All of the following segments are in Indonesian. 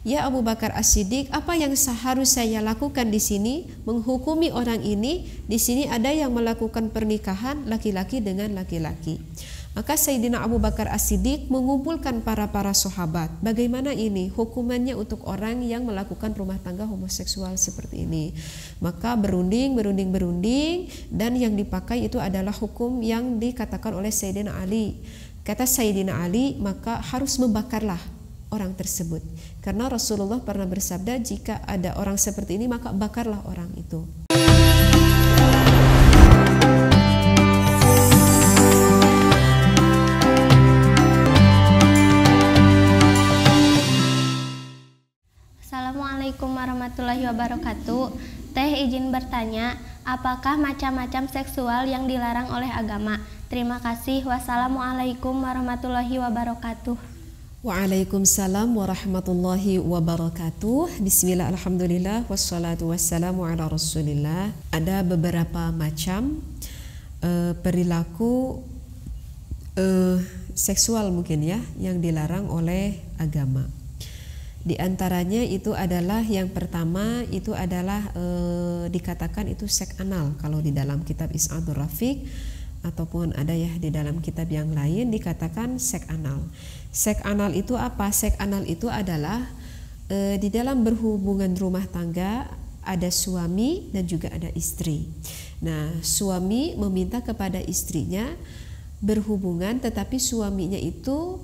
"Ya Abu Bakar As-Siddiq, apa yang harus saya lakukan di sini? Menghukumi orang ini. Di sini ada yang melakukan pernikahan laki-laki dengan laki-laki." Maka Sayyidina Abu Bakar As-Siddiq mengumpulkan para sahabat. Bagaimana ini hukumannya untuk orang yang melakukan rumah tangga homoseksual seperti ini? Maka berunding dan yang dipakai itu adalah hukum yang dikatakan oleh Sayyidina Ali. Kata Sayyidina Ali, maka harus membakarlah orang tersebut. Karena Rasulullah pernah bersabda, jika ada orang seperti ini maka bakarlah orang itu. Assalamualaikum warahmatullahi wabarakatuh. Teh izin bertanya, apakah macam-macam seksual yang dilarang oleh agama? Terima kasih. Wassalamualaikum warahmatullahi wabarakatuh. Waalaikumsalam warahmatullahi wabarakatuh. Bismillah, alhamdulillah, wassalatu wassalamu ala rasulillah. Ada beberapa macam perilaku seksual mungkin ya yang dilarang oleh agama. Di antaranya itu adalah yang pertama itu adalah dikatakan itu seks anal kalau di dalam kitab Is'adur Rafiq, ataupun ada ya di dalam kitab yang lain dikatakan seks anal. Seks anal itu apa? Seks anal itu adalah di dalam berhubungan rumah tangga ada suami dan juga ada istri. Nah, suami meminta kepada istrinya berhubungan, tetapi suaminya itu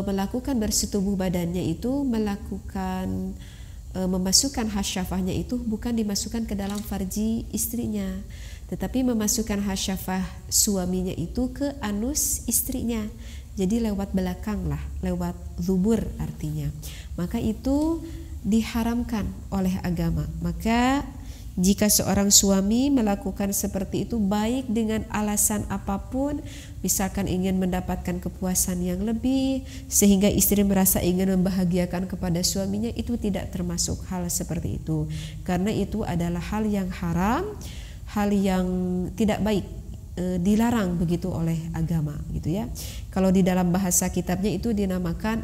melakukan bersetubuh badannya itu melakukan memasukkan hasyafahnya itu bukan dimasukkan ke dalam farji istrinya, tetapi memasukkan hasyafah suaminya itu ke anus istrinya. Jadi lewat belakang lah, lewat zubur artinya. Maka itu diharamkan oleh agama. Maka jika seorang suami melakukan seperti itu baik dengan alasan apapun, misalkan ingin mendapatkan kepuasan yang lebih sehingga istri merasa ingin membahagiakan kepada suaminya, itu tidak termasuk hal seperti itu. Karena itu adalah hal yang haram, hal yang tidak baik, dilarang begitu oleh agama gitu ya. Kalau di dalam bahasa kitabnya itu dinamakan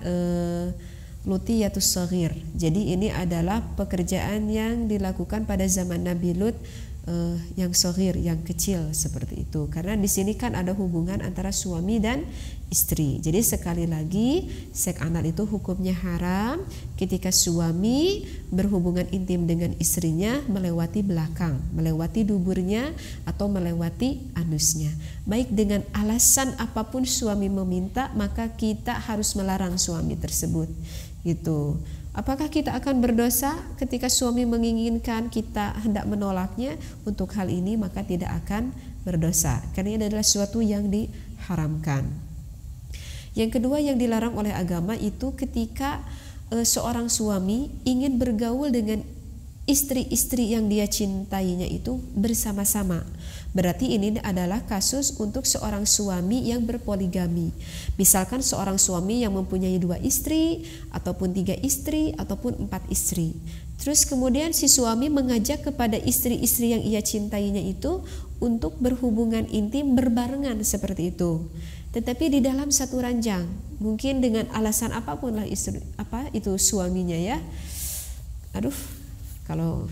lutiyatus shaghir. Jadi ini adalah pekerjaan yang dilakukan pada zaman Nabi Lut, yang shaghir, yang kecil seperti itu. Karena di sini kan ada hubungan antara suami dan istri. Jadi sekali lagi seks anal itu hukumnya haram ketika suami berhubungan intim dengan istrinya melewati belakang, melewati duburnya atau melewati anusnya. Baik dengan alasan apapun suami meminta, maka kita harus melarang suami tersebut. Gitu. Apakah kita akan berdosa ketika suami menginginkan kita hendak menolaknya? Untuk hal ini maka tidak akan berdosa, karena ini adalah sesuatu yang diharamkan. Yang kedua yang dilarang oleh agama itu ketika seorang suami ingin bergaul dengan istri-istri yang dia cintainya itu bersama-sama. Berarti ini adalah kasus untuk seorang suami yang berpoligami. Misalkan seorang suami yang mempunyai 2 istri, ataupun 3 istri, ataupun 4 istri. Terus kemudian si suami mengajak kepada istri-istri yang ia cintainya itu untuk berhubungan intim berbarengan seperti itu. Tetapi di dalam satu ranjang, mungkin dengan alasan apapun lah itu suaminya ya. Aduh, kalau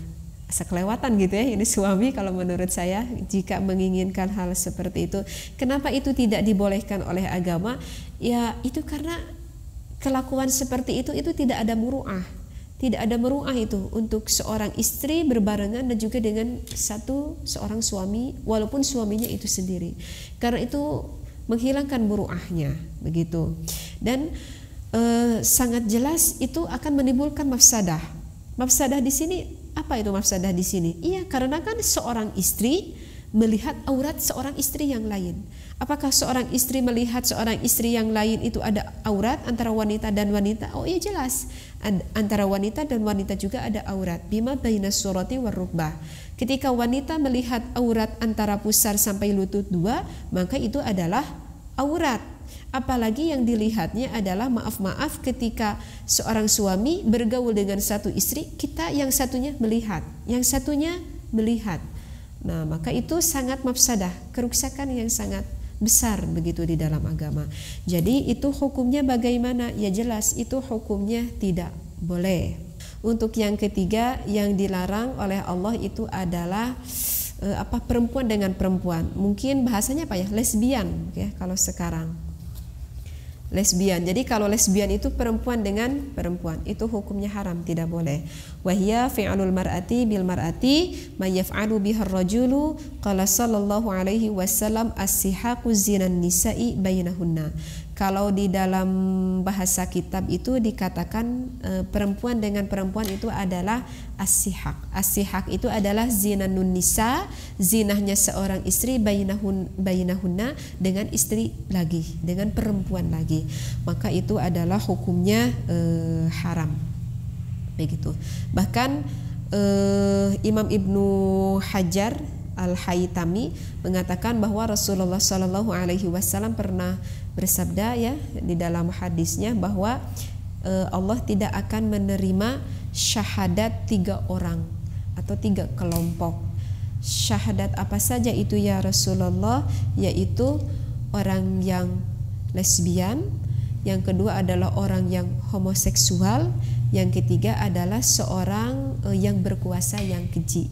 sekelewatan gitu ya ini suami kalau menurut saya jika menginginkan hal seperti itu. Kenapa itu tidak dibolehkan oleh agama? Ya itu karena kelakuan seperti itu tidak ada muru'ah. Tidak ada muru'ah itu untuk seorang istri berbarengan dan juga dengan seorang suami walaupun suaminya itu sendiri. Karena itu menghilangkan muru'ahnya begitu. Dan sangat jelas itu akan menimbulkan mafsadah. Mafsadah di sini apa itu mafsadah di sini? Iya, karena kan seorang istri melihat aurat seorang istri yang lain. Apakah seorang istri melihat seorang istri yang lain itu ada aurat antara wanita dan wanita? Oh iya jelas. Antara wanita dan wanita juga ada aurat. Bima bainas surati warukbah. Ketika wanita melihat aurat antara pusar sampai lutut 2, maka itu adalah aurat. Apalagi yang dilihatnya adalah maaf-maaf ketika seorang suami bergaul dengan satu istri, kita yang satunya melihat, yang satunya melihat. Nah, maka itu sangat mafsadah, kerusakan yang sangat besar begitu di dalam agama. Jadi itu hukumnya bagaimana? Ya jelas itu hukumnya tidak boleh. Untuk yang ketiga yang dilarang oleh Allah itu adalah perempuan dengan perempuan. Mungkin bahasanya apa ya? Lesbian ya kalau sekarang. Lesbian. Jadi kalau lesbian itu perempuan dengan perempuan, itu hukumnya haram, tidak boleh. Wahya fi'alul mar'ati bil mar'ati may yaf'alu biha ar-rajulu qala sallallahu alaihi wasallam as-sihaqu zinan nisa'i bainahunna. Kalau di dalam bahasa kitab itu dikatakan perempuan dengan perempuan itu adalah as-sihaq. As-sihaq itu adalah zinanun nisa, zinahnya seorang istri bainahunna dengan istri lagi, dengan perempuan lagi. Maka itu adalah hukumnya haram. Begitu. Bahkan Imam Ibnu Hajar Al-Haytami mengatakan bahwa Rasulullah Shallallahu Alaihi Wasallam pernah bersabda ya di dalam hadisnya bahwa Allah tidak akan menerima syahadat 3 orang atau 3 kelompok. Syahadat apa saja itu ya Rasulullah? Yaitu orang yang lesbian, yang kedua adalah orang yang homoseksual, yang ketiga adalah seorang yang berkuasa yang keji.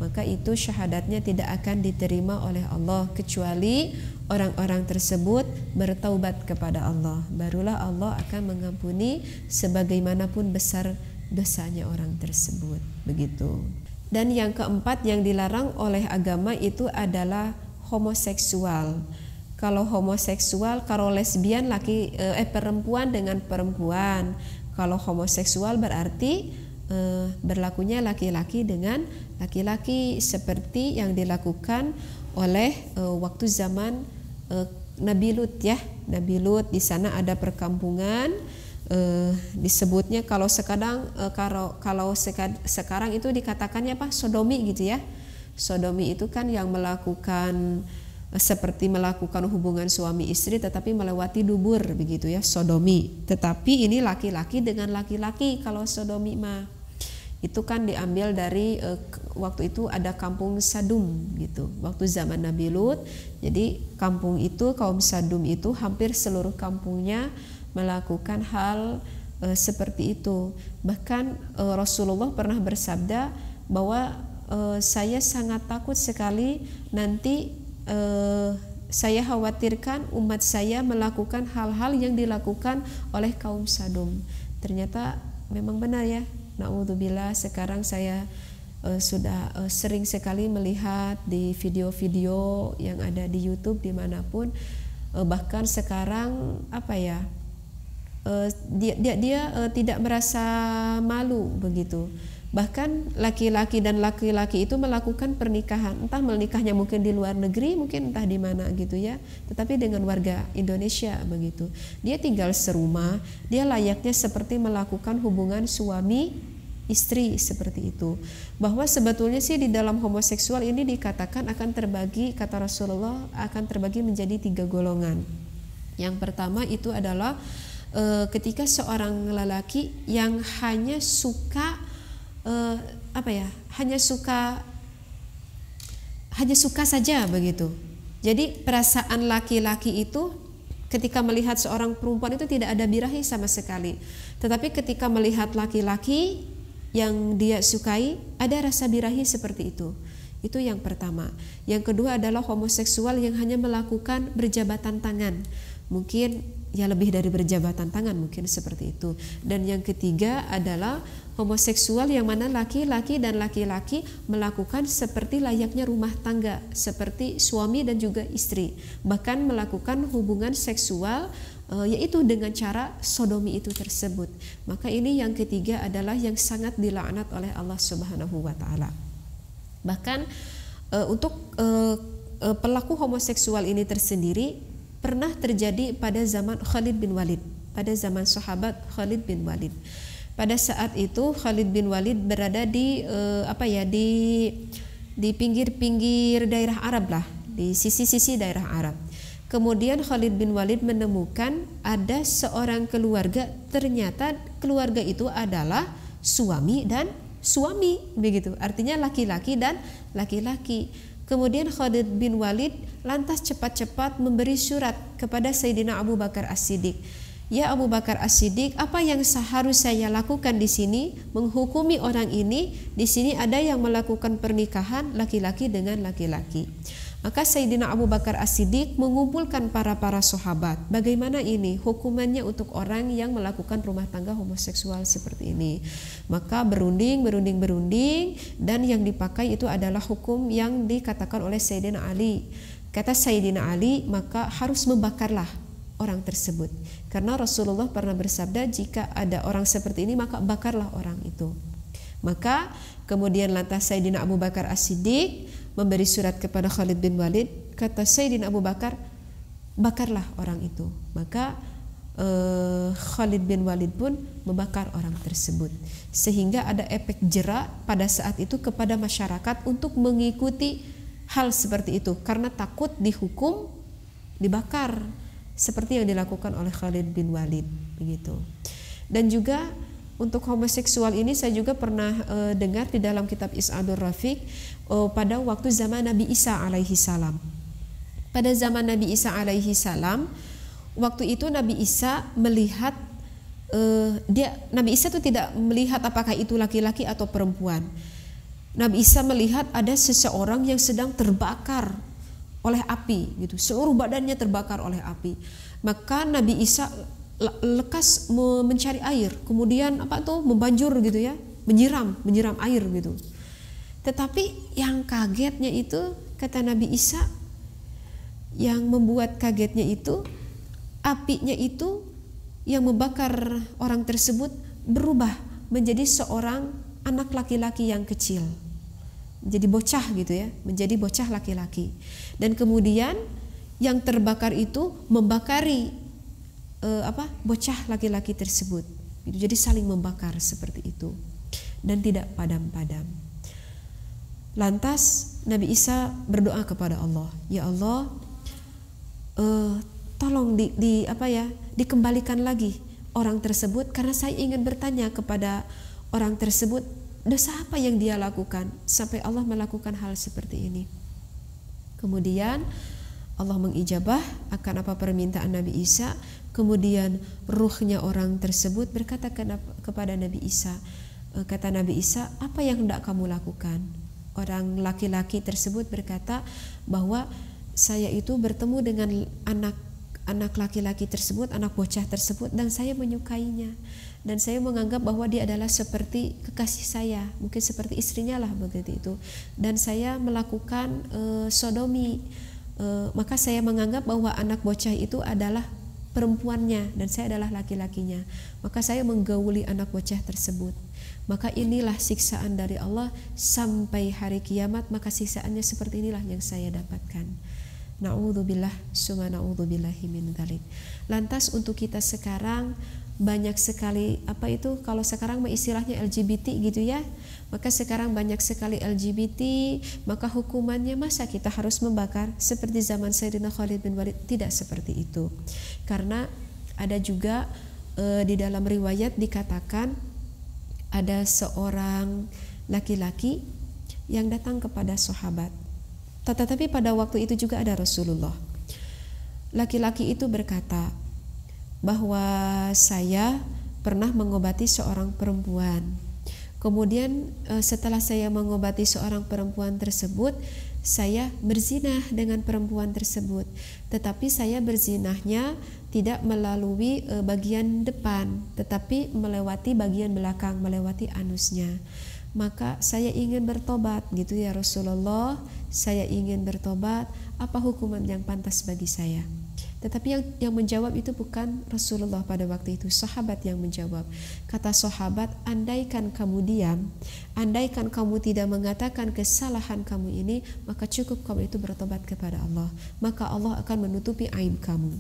Maka itu syahadatnya tidak akan diterima oleh Allah kecuali orang-orang tersebut bertaubat kepada Allah. Barulah Allah akan mengampuni sebagaimanapun besar dosanya orang tersebut. Begitu. Dan yang keempat yang dilarang oleh agama itu adalah homoseksual. Kalau homoseksual, kalau lesbian perempuan dengan perempuan. Kalau homoseksual berarti berlakunya laki-laki dengan laki-laki seperti yang dilakukan oleh waktu zaman Nabi Lut ya. Nabi Lut di sana ada perkampungan disebutnya kalau sekarang itu dikatakannya apa? Sodomi gitu ya. Sodomi itu kan yang melakukan seperti melakukan hubungan suami istri tetapi melewati dubur begitu ya, sodomi. Tetapi ini laki-laki dengan laki-laki kalau sodomi mah. Itu kan diambil dari waktu itu ada kampung Sadum gitu. Waktu zaman Nabi Lut. Jadi kampung itu kaum Sadum itu hampir seluruh kampungnya melakukan hal seperti itu. Bahkan Rasulullah pernah bersabda bahwa saya sangat takut sekali nanti saya khawatirkan umat saya melakukan hal-hal yang dilakukan oleh kaum Sadum. Ternyata memang benar ya. Na'udzubillah, sekarang saya sudah sering sekali melihat di video-video yang ada di YouTube dimanapun. Bahkan sekarang dia tidak merasa malu begitu. Bahkan laki-laki dan laki-laki itu melakukan pernikahan, entah menikahnya mungkin di luar negeri, mungkin entah di mana gitu ya, tetapi dengan warga Indonesia begitu. Dia tinggal serumah, dia layaknya seperti melakukan hubungan suami istri seperti itu. Bahwa sebetulnya sih di dalam homoseksual ini dikatakan akan terbagi, kata Rasulullah, akan terbagi menjadi 3 golongan. Yang pertama itu adalah ketika seorang lelaki yang hanya suka hanya suka saja begitu. Jadi perasaan laki-laki itu ketika melihat seorang perempuan itu tidak ada birahi sama sekali. Tetapi ketika melihat laki-laki yang dia sukai ada rasa birahi seperti itu. Itu yang pertama. Yang kedua adalah homoseksual yang hanya melakukan berjabatan tangan. Mungkin ya lebih dari berjabatan tangan, mungkin seperti itu. Dan yang ketiga adalah homoseksual yang mana laki-laki dan laki-laki melakukan seperti layaknya rumah tangga, seperti suami dan juga istri, bahkan melakukan hubungan seksual yaitu dengan cara sodomi itu tersebut. Maka ini yang ketiga adalah yang sangat dilaknat oleh Allah Subhanahu wa taala. Bahkan untuk pelaku homoseksual ini tersendiri pernah terjadi pada zaman Khalid bin Walid, pada zaman sahabat Khalid bin Walid. Pada saat itu Khalid bin Walid berada di di pinggir-pinggir daerah Arab lah, di sisi-sisi daerah Arab. Kemudian Khalid bin Walid menemukan ada seorang keluarga, ternyata keluarga itu adalah suami dan suami begitu. Artinya laki-laki dan laki-laki. Kemudian Khalid bin Walid lantas cepat-cepat memberi surat kepada Sayyidina Abu Bakar As-Siddiq "Ya Abu Bakar As-Siddiq, apa yang harus saya lakukan di sini? Menghukumi orang ini. Di sini ada yang melakukan pernikahan laki-laki dengan laki-laki." Maka Sayyidina Abu Bakar As-Siddiq mengumpulkan para sahabat. Bagaimana ini hukumannya untuk orang yang melakukan rumah tangga homoseksual seperti ini? Maka berunding dan yang dipakai itu adalah hukum yang dikatakan oleh Sayyidina Ali. Kata Sayyidina Ali, maka harus membakarlah orang tersebut. Karena Rasulullah pernah bersabda, jika ada orang seperti ini maka bakarlah orang itu. Maka kemudian lantas Sayyidina Abu Bakar As-Siddiq memberi surat kepada Khalid bin Walid. Kata Sayyidina Abu Bakar, bakarlah orang itu. Maka Khalid bin Walid pun membakar orang tersebut, sehingga ada efek jera pada saat itu kepada masyarakat untuk mengikuti hal seperti itu, karena takut dihukum dibakar seperti yang dilakukan oleh Khalid bin Walid begitu. Dan juga untuk homoseksual ini saya juga pernah dengar di dalam kitab Is'adur Rafiq pada waktu zaman Nabi Isa alaihi salam. Pada zaman Nabi Isa alaihi salam, waktu itu Nabi Isa melihat Nabi Isa itu tidak melihat apakah itu laki-laki atau perempuan. Nabi Isa melihat ada seseorang yang sedang terbakar oleh api gitu, seluruh badannya terbakar oleh api. Maka Nabi Isa lekas mencari air, kemudian membanjur gitu ya, menyiram air gitu. Tetapi yang kagetnya itu, kata Nabi Isa, yang membuat kagetnya itu apinya itu yang membakar orang tersebut berubah menjadi seorang anak laki-laki yang kecil, jadi bocah gitu ya, menjadi bocah laki-laki. Dan kemudian yang terbakar itu membakari bocah laki-laki tersebut. Jadi saling membakar seperti itu dan tidak padam-padam. Lantas Nabi Isa berdoa kepada Allah, "Ya Allah, tolong dikembalikan lagi orang tersebut, karena saya ingin bertanya kepada orang tersebut dosa apa yang dia lakukan sampai Allah melakukan hal seperti ini." Kemudian Allah mengijabah akan apa permintaan Nabi Isa. Kemudian ruhnya orang tersebut berkata kepada Nabi Isa, kata Nabi Isa, "Apa yang hendak kamu lakukan?" Orang laki-laki tersebut berkata bahwa saya itu bertemu dengan anak laki-laki tersebut, anak bocah tersebut, dan saya menyukainya, dan saya menganggap bahwa dia adalah seperti kekasih saya, mungkin seperti istrinya lah begitu itu, dan saya melakukan sodomi. Maka saya menganggap bahwa anak bocah itu adalah perempuannya dan saya adalah laki-lakinya. Maka saya menggauli anak bocah tersebut. Maka inilah siksaan dari Allah sampai hari kiamat. Maka siksaannya seperti inilah yang saya dapatkan. Na'udzubillah summa na'udzubillahi min dzalik. Lantas untuk kita sekarang banyak sekali kalau sekarang istilahnya LGBT gitu ya. Maka sekarang banyak sekali LGBT, maka hukumannya masa kita harus membakar seperti zaman Sayyidina Khalid bin Walid? Tidak seperti itu. Karena ada juga di dalam riwayat dikatakan ada seorang laki-laki yang datang kepada sahabat. Tetapi pada waktu itu juga ada Rasulullah. Laki-laki itu berkata bahwa saya pernah mengobati seorang perempuan. Kemudian setelah saya mengobati seorang perempuan tersebut, saya berzinah dengan perempuan tersebut. Tetapi saya berzinahnya tidak melalui bagian depan, tetapi melewati bagian belakang, melewati anusnya. Maka saya ingin bertobat gitu ya Rasulullah, saya ingin bertobat, apa hukuman yang pantas bagi saya? Tetapi yang menjawab itu bukan Rasulullah pada waktu itu, sahabat yang menjawab. Kata sahabat, andaikan kamu diam, andaikan kamu tidak mengatakan kesalahan kamu ini, maka cukup kamu itu bertobat kepada Allah, maka Allah akan menutupi aib kamu.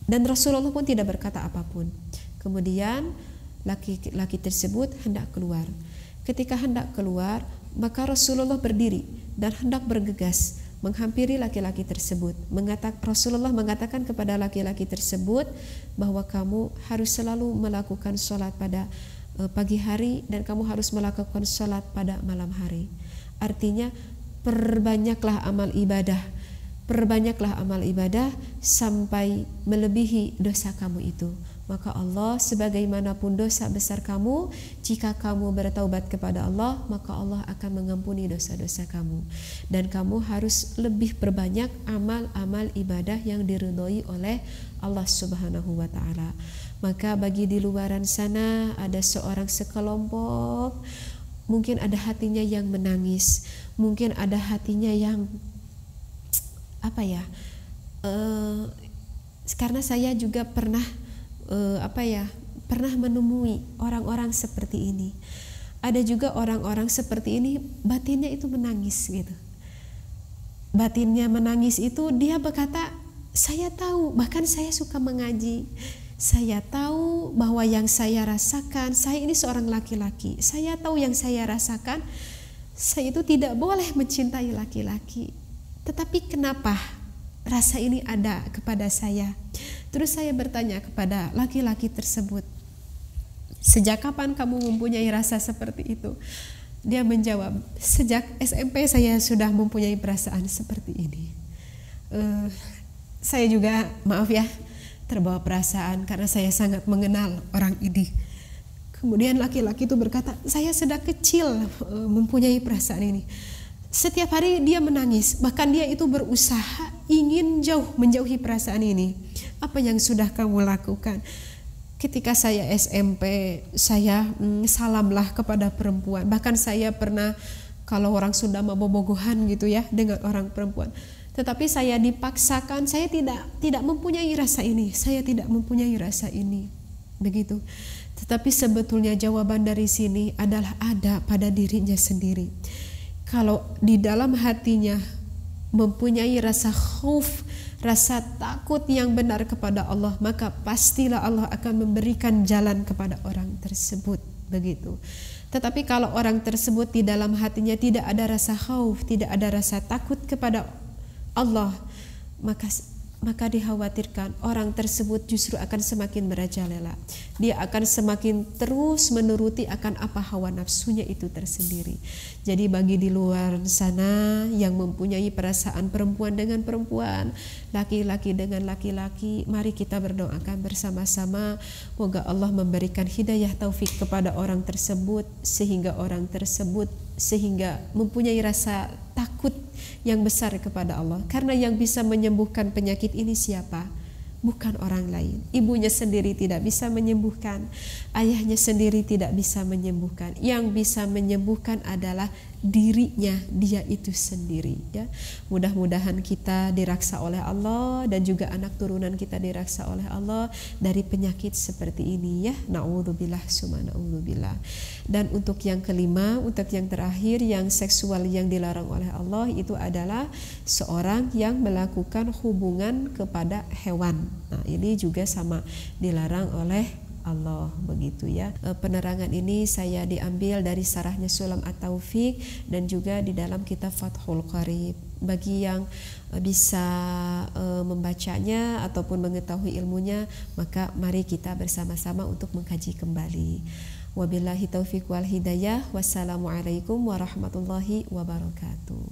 Dan Rasulullah pun tidak berkata apapun. Kemudian laki tersebut hendak keluar. Ketika hendak keluar, maka Rasulullah berdiri dan hendak bergegas menghampiri laki-laki tersebut. Rasulullah mengatakan kepada laki-laki tersebut bahwa kamu harus selalu melakukan sholat pada pagi hari dan kamu harus melakukan sholat pada malam hari. Artinya perbanyaklah amal ibadah, perbanyaklah amal ibadah sampai melebihi dosa kamu itu. Maka Allah, sebagaimanapun dosa besar kamu, jika kamu bertaubat kepada Allah, maka Allah akan mengampuni dosa-dosa kamu. Dan kamu harus lebih perbanyak amal-amal ibadah yang diridhoi oleh Allah Subhanahu wa Ta'ala. Maka bagi di luaran sana ada seorang sekelompok, mungkin ada hatinya yang menangis, mungkin ada hatinya yang karena saya juga pernah pernah menemui orang-orang seperti ini. Ada juga orang-orang seperti ini batinnya itu menangis gitu. Batinnya menangis itu dia berkata, saya tahu, bahkan saya suka mengaji. Saya tahu bahwa yang saya rasakan, saya ini seorang laki-laki. Saya tahu yang saya rasakan, saya itu tidak boleh mencintai laki-laki. Tetapi kenapa rasa ini ada kepada saya? Terus saya bertanya kepada laki-laki tersebut, sejak kapan kamu mempunyai rasa seperti itu? Dia menjawab, sejak SMP saya sudah mempunyai perasaan seperti ini. Saya juga, maaf ya, terbawa perasaan karena saya sangat mengenal orang ini. Kemudian laki-laki itu berkata, saya sedang kecil mempunyai perasaan ini. Setiap hari dia menangis, bahkan dia itu berusaha ingin menjauhi perasaan ini. Apa yang sudah kamu lakukan? Ketika saya SMP, saya salamlah kepada perempuan. Bahkan saya pernah, kalau orang Sunda bobogohan gitu ya dengan orang perempuan. Tetapi saya dipaksakan, saya tidak mempunyai rasa ini. Saya tidak mempunyai rasa ini. Begitu. Tetapi sebetulnya jawaban dari sini adalah ada pada dirinya sendiri. Kalau di dalam hatinya mempunyai rasa khauf, rasa takut yang benar kepada Allah, maka pastilah Allah akan memberikan jalan kepada orang tersebut. Begitu. Tetapi kalau orang tersebut di dalam hatinya tidak ada rasa khauf, tidak ada rasa takut kepada Allah, maka dikhawatirkan orang tersebut justru akan semakin merajalela. Dia akan semakin terus menuruti akan apa hawa nafsunya itu tersendiri. Jadi bagi di luar sana yang mempunyai perasaan perempuan dengan perempuan, laki-laki dengan laki-laki, mari kita berdoakan bersama-sama, moga Allah memberikan hidayah taufik kepada orang tersebut, sehingga mempunyai rasa takut yang besar kepada Allah. Karena yang bisa menyembuhkan penyakit ini siapa? Bukan orang lain. Ibunya sendiri tidak bisa menyembuhkan, ayahnya sendiri tidak bisa menyembuhkan. Yang bisa menyembuhkan adalah dirinya, dia itu sendiri ya. Mudah-mudahan kita diraksa oleh Allah dan juga anak turunan kita diraksa oleh Allah dari penyakit seperti ini ya. Na'udzubillah summa na'udzubillah. Dan untuk yang kelima, untuk yang terakhir, yang seksual yang dilarang oleh Allah itu adalah seorang yang melakukan hubungan kepada hewan. Nah, ini juga sama dilarang oleh Allah, begitu ya. Penerangan ini saya diambil dari sarahnya Sulam At-Taufiq dan juga di dalam kitab Fathul Qarib. Bagi yang bisa membacanya ataupun mengetahui ilmunya, maka mari kita bersama-sama untuk mengkaji kembali. Wabillahi taufiq wal hidayah. Wassalamualaikum warahmatullahi wabarakatuh.